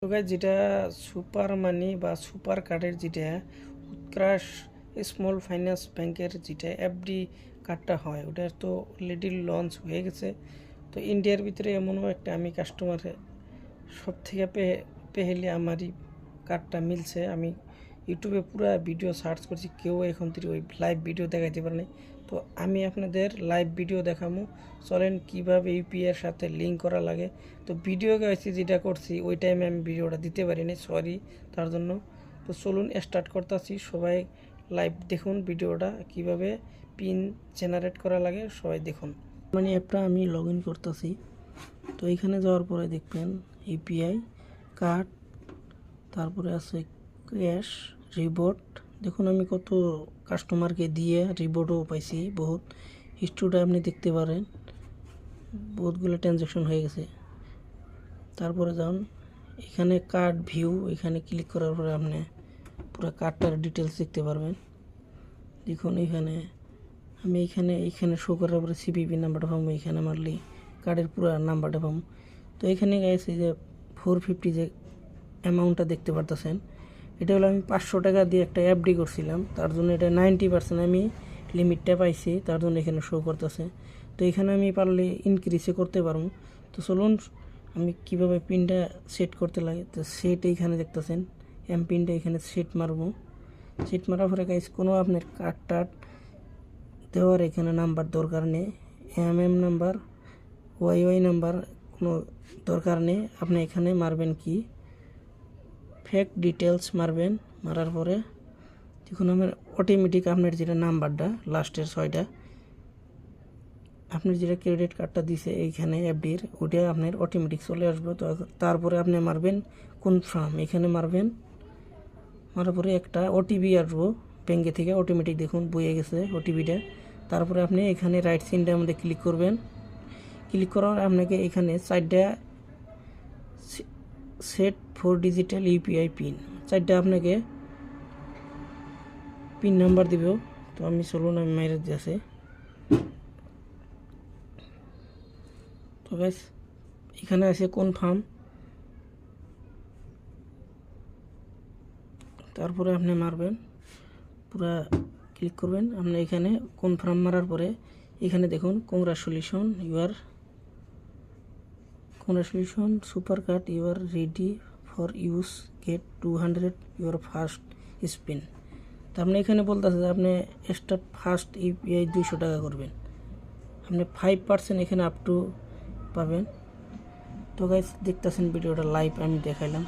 তো গাইস যেটা সুপার মানি বা সুপার কার্ডের যেটা উৎকর্ষ স্মল ফাইন্যান্স ব্যাংকের যেটা এফডি কার্ডটা হয় ওটা তো অলরেডি লঞ্চ হয়ে গেছে। তো ইন্ডিয়ার ভিতরে এমনও একটা আমি কাস্টমার সব থেকে পেহেলে আমারই কার্ডটা মিলছে। আমি ইউটিউবে পুরো ভিডিও সার্চ করছি, কেউ এখন থেকে ওই লাইভ ভিডিও দেখাইতে পারে নাই। তো আমি আপনাদের লাইভ ভিডিও দেখাবো, চলেন কীভাবে ইউপিআইয়ের সাথে লিঙ্ক করা লাগে। তো ভিডিও গাইছি যেটা করছি ওই টাইমে আমি ভিডিওটা দিতে পারিনি, সরি তার জন্য। তো চলুন স্টার্ট করতেছি, সবাই লাইভ দেখুন ভিডিওটা কিভাবে পিন জেনারেট করা লাগে, সবাই দেখুন। মানে অ্যাপটা আমি লগ ইন করতেছি। তো এখানে যাওয়ার পরে দেখবেন ইউপিআই কার্ড, তারপরে আছে ক্যাশ রিবোর্ট। দেখুন আমি কত কাস্টমারকে দিয়ে রিবোর্টও পাইছি, বহুত হিস্ট্রিটা আপনি দেখতে পারেন, বহুতগুলো ট্রানজ্যাকশন হয়ে গেছে। তারপরে যান এখানে কার্ড ভিউ, এখানে ক্লিক করার পরে আপনি পুরো কার্ডটার ডিটেলস দেখতে পারবেন। দেখুন এখানে আমি এইখানে শো করার পরে সিপিপি নাম্বারটা পাবো, এখানে মারলি কার্ডের পুরো নাম্বারটা পাবো। তো এখানে গাইছে যে 450 যে অ্যামাউন্টটা দেখতে পারতেছেন, এটা হলো আমি 500 টাকা দিয়ে একটা এফডি করছিলাম, তার জন্য এটা 90% আমি লিমিটটা পাইছি, তার জন্য এখানে শো করতেছে। তো এখানে আমি পারলে ইনক্রিজে করতে পারবো। তো চলুন আমি কিভাবে পিনটা সেট করতে লাগে। তো সেট এইখানে দেখতেছেন, এম পিনটা এখানে সেট মারবো। সেট মারার পরে গাইস কোনো আপনার কার্ড দেওয়ার এখানে নাম্বার দরকার নেই, নাম্বার ওয়াই নাম্বার কোনো দরকার নেই। আপনি এখানে মারবেন কি ফেক ডিটেলস মারবেন। মারার পরে দেখুন আমার অটোমেটিক আপনার যেটা নাম্বারটা লাস্টের 6টা আপনার যেটা ক্রেডিট কার্ডটা দিছে এইখানে এফডির, ওটা আপনার অটোমেটিক চলে আসবে। তো তারপরে আপনি মারবেন কনফার্ম, এখানে মারবেন। মারার পরে একটা ওটিপি আসবো ব্যাঙ্কে থেকে, অটোমেটিক দেখুন বইয়ে গেছে ওটিপিটা। তারপরে আপনি এখানে রাইট সিনটার মধ্যে ক্লিক করবেন। ক্লিক করার আপনাকে এখানে 4টা সেট 4 ডিজিটাল ইউপিআই পিন, 4টা আপনাকে পিন নাম্বার দিব। তো আমি চলুন আমি মেরে দিয়েছে। তো গাইস এখানে আছে কনফার্ম, তারপরে আপনি মারবেন, পুরা ক্লিক করবেন। আপনি এখানে কনফার্ম মারার পরে এখানে দেখুন congratulation super card you are ready for use, get 200 your first spin. তার মানে এখানে বলতেছে যে আপনি স্টার্ট ফার্স্ট ইউপিআই 200 টাকা করবেন, আপনি 5% এখানে আপ টু পাবেন। তো গাইস দেখতেছেন ভিডিওটা লাইভ আমি দেখাইলাম।